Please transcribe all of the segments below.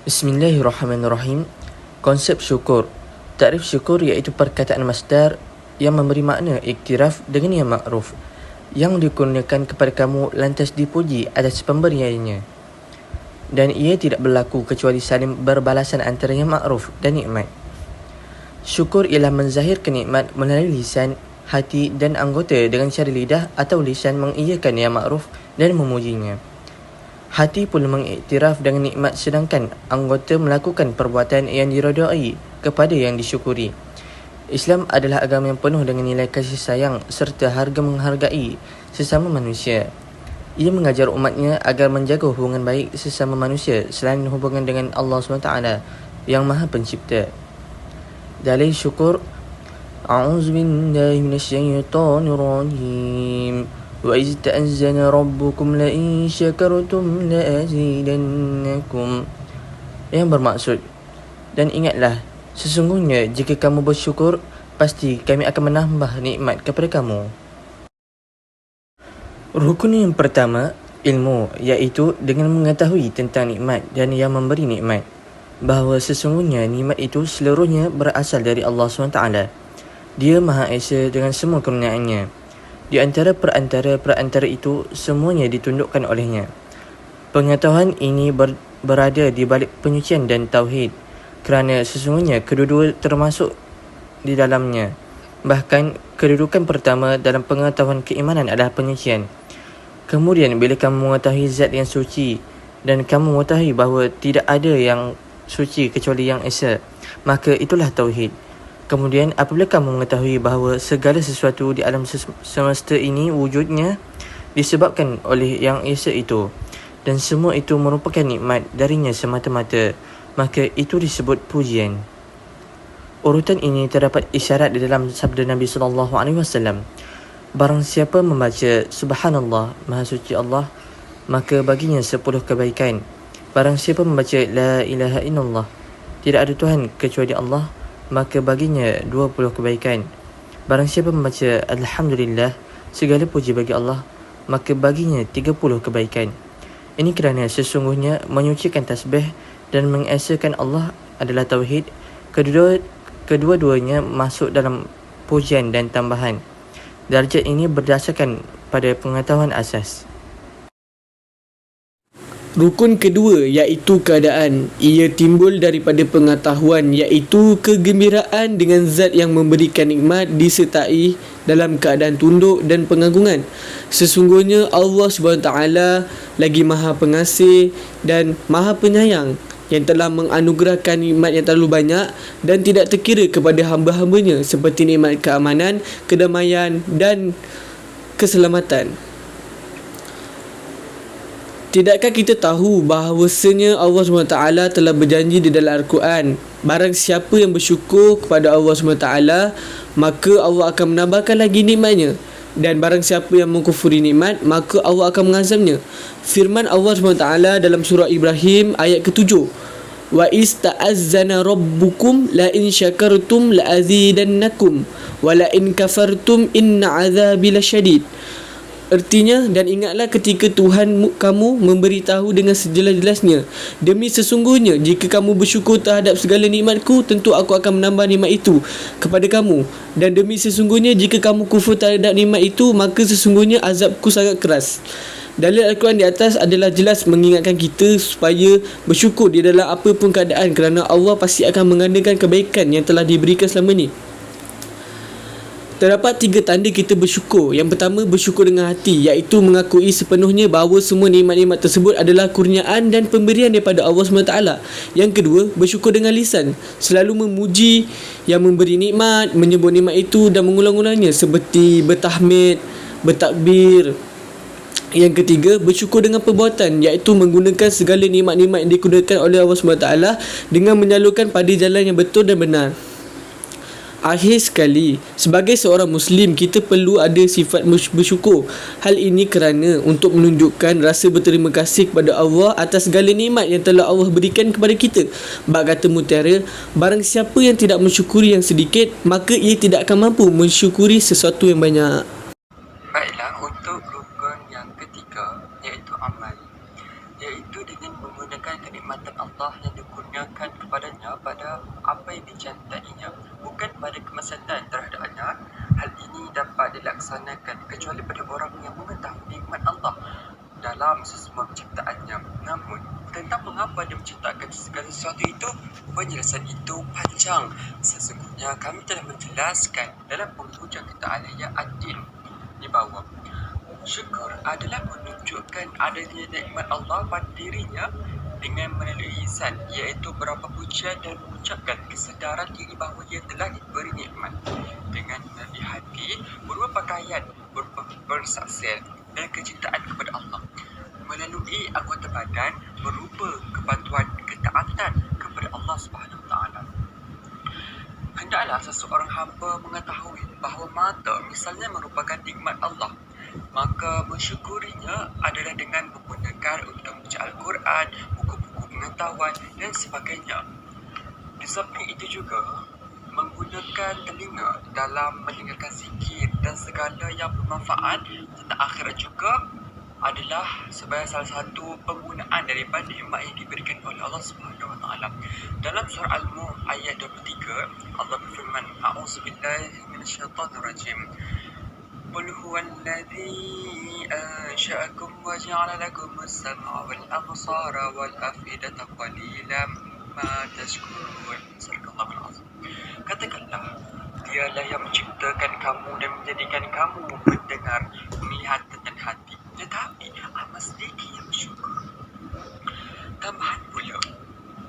Bismillahirrahmanirrahim. Konsep syukur. Takrif syukur iaitu perkataan masdar yang memberi makna iktiraf dengan yang makruf, yang dikurniakan kepada kamu lantas dipuji atas pemberiannya. Dan ia tidak berlaku kecuali saling berbalasan antara yang makruf dan nikmat. Syukur ialah menzahirkan nikmat melalui lisan, hati dan anggota dengan cara lidah atau lisan mengiyakan yang makruf dan memujinya. Hati pun mengiktiraf dengan nikmat sedangkan anggota melakukan perbuatan yang diredai kepada yang disyukuri. Islam adalah agama yang penuh dengan nilai kasih sayang serta harga menghargai sesama manusia. Ia mengajar umatnya agar menjaga hubungan baik sesama manusia selain hubungan dengan Allah SWT yang Maha Pencipta. Dalil syukur. A'udzubillahi minasyaitonirrajim. وَإِذْ تَأَذَّنَ رَبُّكُمْ لَئِن شَكَرْتُمْ لَأَزِيدَنَّكُمْ, yang bermaksud, dan ingatlah, sesungguhnya jika kamu bersyukur, pasti kami akan menambah nikmat kepada kamu. Rukun yang pertama, ilmu, iaitu dengan mengetahui tentang nikmat dan yang memberi nikmat, bahawa sesungguhnya nikmat itu seluruhnya berasal dari Allah SWT. Dia Maha Esa dengan semua kurniaannya. Di antara perantara itu, semuanya ditundukkan olehnya. Pengetahuan ini berada di balik penyucian dan tauhid, kerana sesungguhnya kedua-dua termasuk di dalamnya. Bahkan, kedudukan pertama dalam pengetahuan keimanan adalah penyucian. Kemudian, bila kamu mengetahui zat yang suci dan kamu mengetahui bahawa tidak ada yang suci kecuali yang esa, maka itulah tauhid. Kemudian apabila kamu mengetahui bahawa segala sesuatu di alam semesta ini wujudnya disebabkan oleh yang esa itu, dan semua itu merupakan nikmat darinya semata-mata, maka itu disebut pujian. Urutan ini terdapat isyarat di dalam sabda Nabi SAW. Barang siapa membaca Subhanallah, Maha Suci Allah, maka baginya 10 kebaikan. Barang siapa membaca La ilaha illallah, tidak ada Tuhan kecuali Allah, maka baginya 20 kebaikan. Barang siapa membaca Alhamdulillah, segala puji bagi Allah, maka baginya 30 kebaikan. Ini kerana sesungguhnya menyucikan tasbih dan mengesakan Allah adalah tauhid. Kedua-duanya masuk dalam pujian dan tambahan. Darjat ini berdasarkan pada pengetahuan asas. Rukun kedua iaitu keadaan. Ia timbul daripada pengetahuan iaitu kegembiraan dengan zat yang memberikan nikmat disertai dalam keadaan tunduk dan pengagungan. Sesungguhnya Allah SWT lagi Maha Pengasih dan Maha Penyayang yang telah menganugerahkan nikmat yang terlalu banyak dan tidak terkira kepada hamba-hambanya seperti nikmat keamanan, kedamaian dan keselamatan. Tidakkah kita tahu bahawasanya Allah SWT telah berjanji di dalam Al-Quran, barang siapa yang bersyukur kepada Allah SWT, maka Allah akan menambahkan lagi nikmatnya. Dan barang siapa yang mengkufuri nikmat, maka Allah akan mengazabnya. Firman Allah SWT dalam surah Ibrahim ayat ke-7. Wa ista'azzana rabbukum la in syakartum la azidannakum wa la in kafartum inna azabi lasyadid. Artinya, dan ingatlah ketika Tuhan kamu memberitahu dengan sejelas-jelasnya, demi sesungguhnya jika kamu bersyukur terhadap segala nikmatku, tentu aku akan menambah nikmat itu kepada kamu, dan demi sesungguhnya jika kamu kufur terhadap nikmat itu, maka sesungguhnya azabku sangat keras. Dalil Al-Quran di atas adalah jelas mengingatkan kita supaya bersyukur di dalam apa pun keadaan, kerana Allah pasti akan menggandakan kebaikan yang telah diberikan selama ini. Terdapat 3 tanda kita bersyukur. Yang pertama, bersyukur dengan hati, iaitu mengakui sepenuhnya bahawa semua nikmat-nikmat tersebut adalah kurniaan dan pemberian daripada Allah SWT. Yang kedua, bersyukur dengan lisan, selalu memuji yang memberi nikmat, menyebut nikmat itu dan mengulang-ulangnya seperti bertahmid, bertakbir. Yang ketiga, bersyukur dengan perbuatan, iaitu menggunakan segala nikmat-nikmat yang dikurniakan oleh Allah SWT dengan menyalurkan pada jalan yang betul dan benar. Akhir sekali, sebagai seorang Muslim, kita perlu ada sifat bersyukur. Hal ini kerana untuk menunjukkan rasa berterima kasih kepada Allah atas segala nikmat yang telah Allah berikan kepada kita. Bab kata Mutiara, barang siapa yang tidak mensyukuri yang sedikit, maka ia tidak akan mampu mensyukuri sesuatu yang banyak. Baiklah, untuk rukun yang ketiga, iaitu amal. iaitu dengan menggunakan kenikmatan Allah yang dikurniakan kepadanya pada apa yang dicintai-Nya, bukan pada kemaslahatan terhadapnya. Hal ini dapat dilaksanakan kecuali pada orang yang mengetahui nikmat Allah dalam sesemua penciptaannya. Namun, tentang mengapa dia menciptakan segala sesuatu itu, penjelasan itu panjang. Sesungguhnya kami telah menjelaskan dalam penghujung kitab Al-Hayat Ad-Din di bawah. Syukur adalah menunjukkan adanya nikmat Allah pada dirinya dengan melalui ihsan, iaitu berapa pujian dan mengucapkan kesedaran diri bahawa ia telah diberi nikmat. Dengan melalui hati, berupa pakaian, berupa persaksian dan kecintaan kepada Allah. Melalui anggota badan, berupa kepatuhan ketaatan kepada Allah Subhanahu Wa Taala. Hendaklah seseorang hamba mengetahui bahawa mata misalnya merupakan nikmat Allah. Maka mensyukurinya adalah dengan menggunakan untuk membaca Al-Quran, buku-buku pengetahuan dan sebagainya. Di samping itu juga, menggunakan telinga dalam mendengarkan zikir dan segala yang bermanfaat tentang akhirat juga adalah sebagai salah satu penggunaan daripada nikmat yang diberikan oleh Allah Subhanahu Wa Taala. Dalam surah Al-Mulk ayat 23, Allah berfirman, "A'udzubillahi minasyaitonirrajim. قل هو الذي أنشأكم وجعل لكم السمع والأبصار والأفئدة قليلا ما تشكرون." Sadaqallahul Azim. Katakanlah, dialah yang menciptakan kamu dan menjadikan kamu mendengar, melihat dan hati. Tetapi amat sedikit yang bersyukur. Tambahan pula,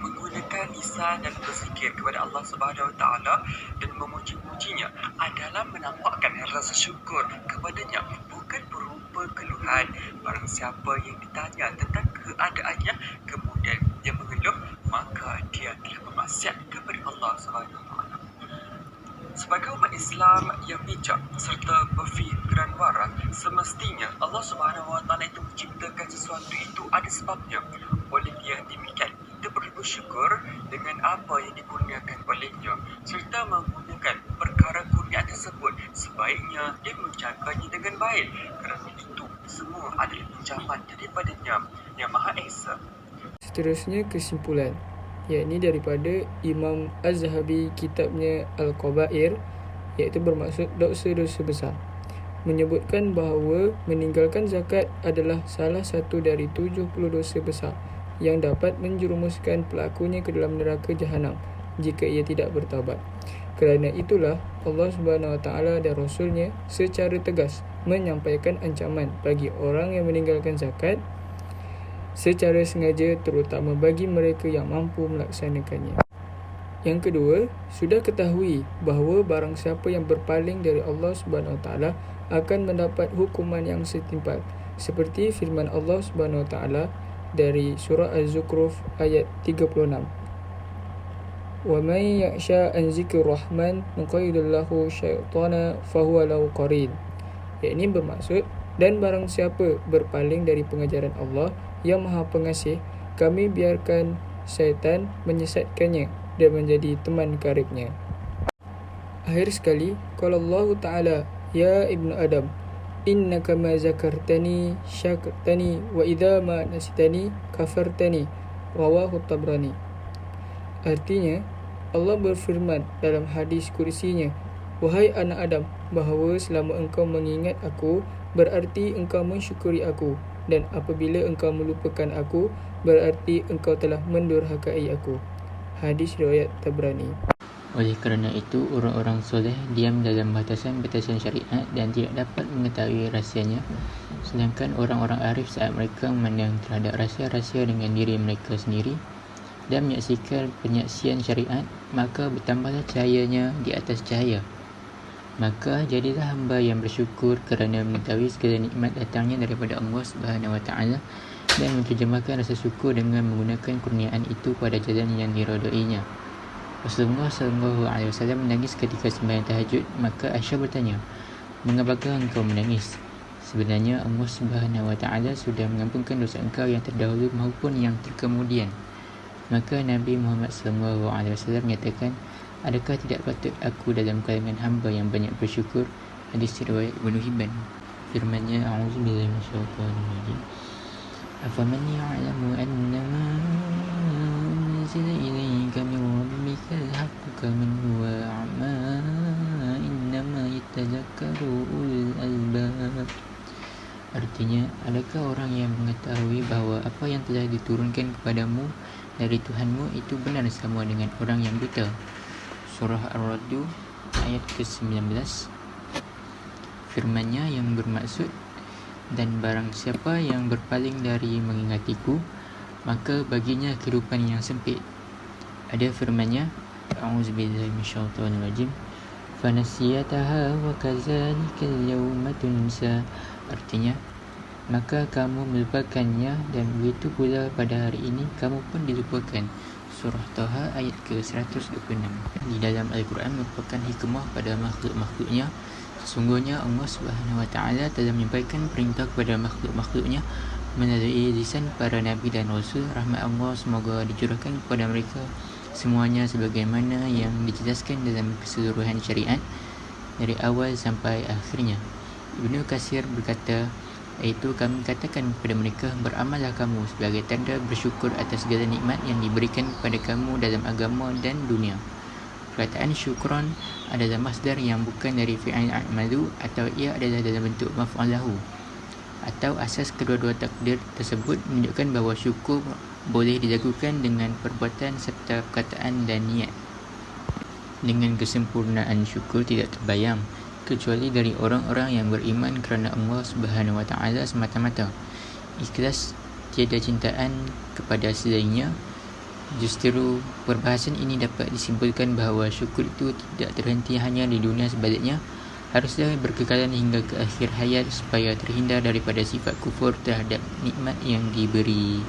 menggunakan lisan dan berzikir kepada Allah Subhanahu Wa Taala dan memuji-mujinya adalah menampakkan rasa syukur kepadanya, bukan berupa keluhan. Barang siapa yang ditanya tentang keadaannya kemudian dia mengeluh, maka dia telah bermaksiat kepada Allah Subhanahu Wa Taala. Sebagai umat Islam yang bijak serta berfikiran waras, semestinya Allah Subhanahu Wa Taala itu menciptakan sesuatu itu ada sebabnya. Oleh dia demikian, kita perlu bersyukur dengan apa yang dikurniakan olehnya serta menggunakan perkara kurniaan tersebut sebaiknya dia menjaganya dengan baik, kerana itu semua adalah pinjaman daripadanya yang Maha Esa. Seterusnya kesimpulan, yakni daripada Imam Az-Zahabi kitabnya Al-Qabair, iaitu bermaksud dosa-dosa besar, menyebutkan bahawa meninggalkan zakat adalah salah satu dari 70 dosa besar yang dapat menjerumuskan pelakunya ke dalam neraka jahanam jika ia tidak bertaubat. Kerana itulah Allah Subhanahu Wa Taala dan Rasulnya secara tegas menyampaikan ancaman bagi orang yang meninggalkan zakat secara sengaja, terutama bagi mereka yang mampu melaksanakannya. Yang kedua, sudah ketahui bahawa barang siapa yang berpaling dari Allah Subhanahu Wa Taala akan mendapat hukuman yang setimpal, seperti firman Allah Subhanahu Wa Taala dari surah Az-Zukhruf ayat 36. Wa may ya'sha an zikrir rahman nuqayyid lahu syaitana fahuwa lahu qarin. Yakni bermaksud, dan barang siapa berpaling dari pengajaran Allah yang Maha Pengasih, kami biarkan syaitan menyesatkannya dan menjadi teman karibnya. Akhir sekali, qala Allah Ta'ala, "Ya Ibnu Adam, innaka ma zakartani syakartani wa idza ma nasitani kafartani." Rawahu Tabrani. Artinya, Allah berfirman dalam hadis kursinya, "Wahai anak Adam, bahawa selama engkau mengingat aku, berarti engkau mensyukuri aku, dan apabila engkau melupakan aku, berarti engkau telah mendurhakai aku." Hadis riwayat Tabrani. Oleh kerana itu, orang-orang soleh diam dalam batasan-batasan syariat dan tidak dapat mengetahui rahsianya, sedangkan orang-orang arif saat mereka memandang terhadap rahsia-rahsia dengan diri mereka sendiri dan menyaksikan penyaksian syariat, maka bertambahlah cahayanya di atas cahaya. Maka jadilah hamba yang bersyukur kerana mengetahui segala nikmat datangnya daripada Allah Subhanahu Wa Taala dan menterjemahkan rasa syukur dengan menggunakan kurniaan itu pada jalan yang diredainya. Rasulullah SAW menangis ketika sembahyang tahajud. Maka Aisyah bertanya, "Mengapakah engkau menangis?" "Sebenarnya Allah Subhanahu Wa Taala sudah mengampunkan dosa engkau yang terdahulu maupun yang terkemudian." Maka Nabi Muhammad SAW menyatakan, "Adakah tidak patut aku dalam kalangan hamba yang banyak bersyukur?" Hadis riwayat Ibnu Hibban. Firman-Nya, "A'udzubillahi minasyaitonir rajim. أفمن يعلم أنما أنزل إليك من ربك الحق كمن هو أعمى إنما يتذكر أولو الألباب. Artinya, adakah orang yang mengetahui bahawa apa yang telah diturunkan kepadamu dari Tuhanmu itu benar sama dengan orang yang buta? Surah Ar-Ra'd ayat ke-19. Firman-Nya yang bermaksud, dan barang siapa yang berpaling dari mengingatiku, maka baginya kehidupan yang sempit. Ada firman-Nya, A'udzubillahi minasyaitonir rajim, fanasiyataha wa kadzalika al-yawma tunsa. Artinya, maka kamu melupakannya dan begitu pula pada hari ini kamu pun dilupakan. Surah Taha ayat ke-126. Di dalam Al-Quran merupakan hikmah pada makhluk-makhluknya. Sesungguhnya Allah Subhanahu Wa Taala telah menyampaikan perintah kepada makhluk-makhluknya melalui lisan para nabi dan rasul. Rahmat Allah semoga dicurahkan kepada mereka semuanya sebagaimana yang dijelaskan dalam keseluruhan syariat dari awal sampai akhirnya. Ibnu Katsir berkata, iaitu kami katakan kepada mereka, beramallah kamu sebagai tanda bersyukur atas segala nikmat yang diberikan kepada kamu dalam agama dan dunia. Perkataan syukron adalah masdar yang bukan dari fi'il a'malu, atau ia adalah dalam bentuk maf'alahu, atau asas kedua-dua takdir tersebut menunjukkan bahawa syukur boleh dilakukan dengan perbuatan serta perkataan dan niat. Dengan kesempurnaan syukur tidak terbayang kecuali dari orang-orang yang beriman kerana Allah Subhanahu Wa Taala semata-mata. Ikhlas, tiada cintaan kepada selainnya. Justru perbahasan ini dapat disimpulkan bahawa syukur itu tidak terhenti hanya di dunia, sebaliknya haruslah berkekalan hingga ke akhir hayat supaya terhindar daripada sifat kufur terhadap nikmat yang diberi.